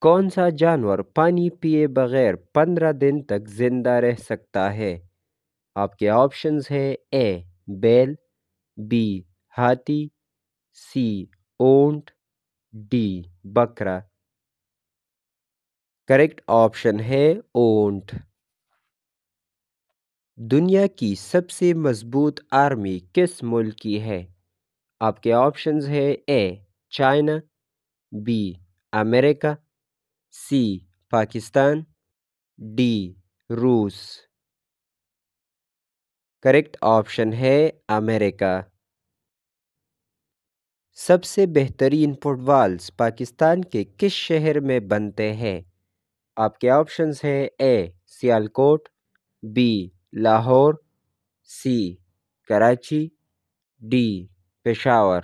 کون سا جانور پانی پیے بغیر 15 دن تک زندہ رہ سکتا ہے؟ آپ کے آپشنز ہے اے بیل، بی ہاتھی، سی اونٹ، ڈی بکرا۔ کریکٹ آپشن ہے اونٹ۔ دنیا کی سب سے مضبوط آرمی کس ملک کی ہے؟ آپ کے آپشنز ہے اے چائنا، بی امریکہ، سی پاکستان، ڈی روس۔ کریکٹ آپشن ہے امریکہ۔ سب سے بہترین فٹ بالز پاکستان کے کس شہر میں بنتے ہیں؟ آپ کے آپشنز ہے A Sialkot, B Lahore, C Karachi, D Peshawar.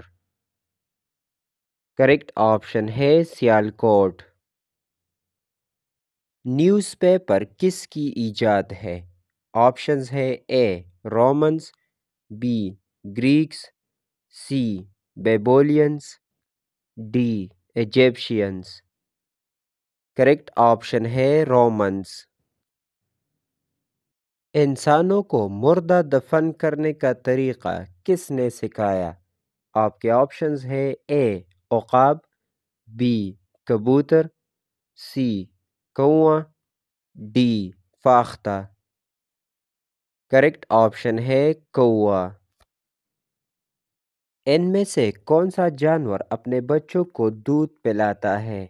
Correct option ہے سیالکوٹ۔ نیوز پیپر کس کی ایجاد ہے؟ آپشنز ہے A Romans, B Greeks, C Babylonians, D Egyptians. Correct option ہے رومنز۔ انسانوں کو مردہ دفن کرنے کا طریقہ کس نے سکھایا؟ آپ کے آپشنز ہے اے عقاب، بی کبوتر، سی کوا، ڈی فاختہ۔ کریکٹ آپشن ہے کوا۔ ان میں سے کون سا جانور اپنے بچوں کو دودھ پلاتا ہے؟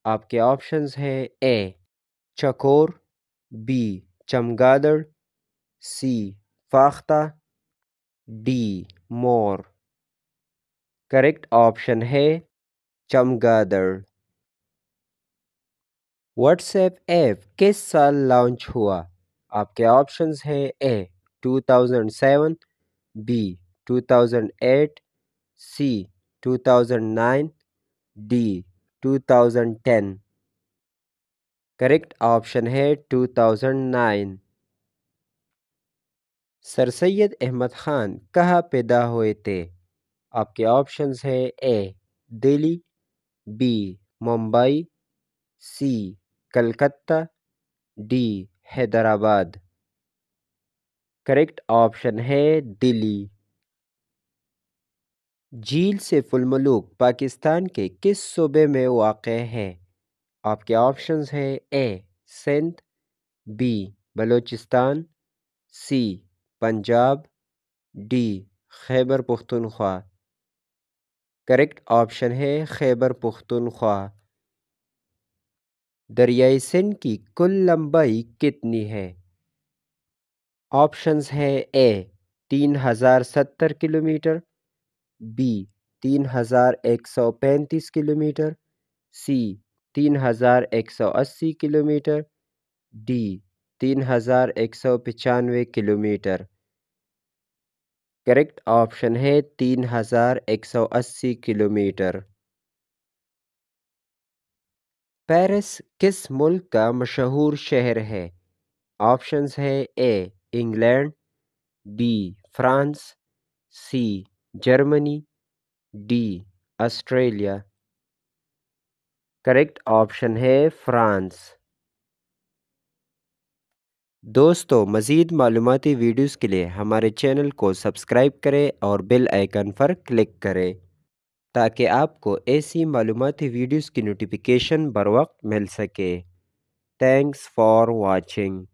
آپ کے آپشنز ہے اے چکور، بی چمگادڑ، سی فاختہ، ڈی مور۔ کریکٹ آپشن ہے چمگادڑ۔ واٹس ایپ ایپ کس سال لانچ ہوا؟ آپ کے آپشنز ہے A 2007، B 2008، C 2009، D 2010۔ Correct option ہے 2009۔ سر سید احمد خان کہاں پیدا ہوئے تھے؟ آپ کے آپشنز ہے A Delhi, B Mumbai, C Kolkata, D Hyderabad. Correct option ہے دلی۔ جھیل سیف الملوک پاکستان کے کس صوبے میں واقع ہے؟ آپ کے آپشنز ہے A Sindh, B Balochistan, C Punjab, D Khyber Pakhtunkhwa. Correct option ہے خیبر پختونخوا۔ دریائے سندھ کی کل لمبائی کتنی ہے؟ آپشنز ہے A 3070 kilometre, B 3135 kilometre, C 3180 kilometre, D 3195 kilometre. Correct option ہے 3180 کلومیٹر۔ پیرس کس ملک کا مشہور شہر ہے؟ آپشنز ہے A England, B France, C Germany, D Australia. Correct option ہے فرانس۔ دوستو مزید معلوماتی ویڈیوز کے لیے ہمارے چینل کو سبسکرائب کریں اور بیل آئیکن پر کلک کریں تاکہ آپ کو ایسی معلوماتی ویڈیوز کی نوٹیفیکیشن بر وقت مل سکے۔ Thanks for watching.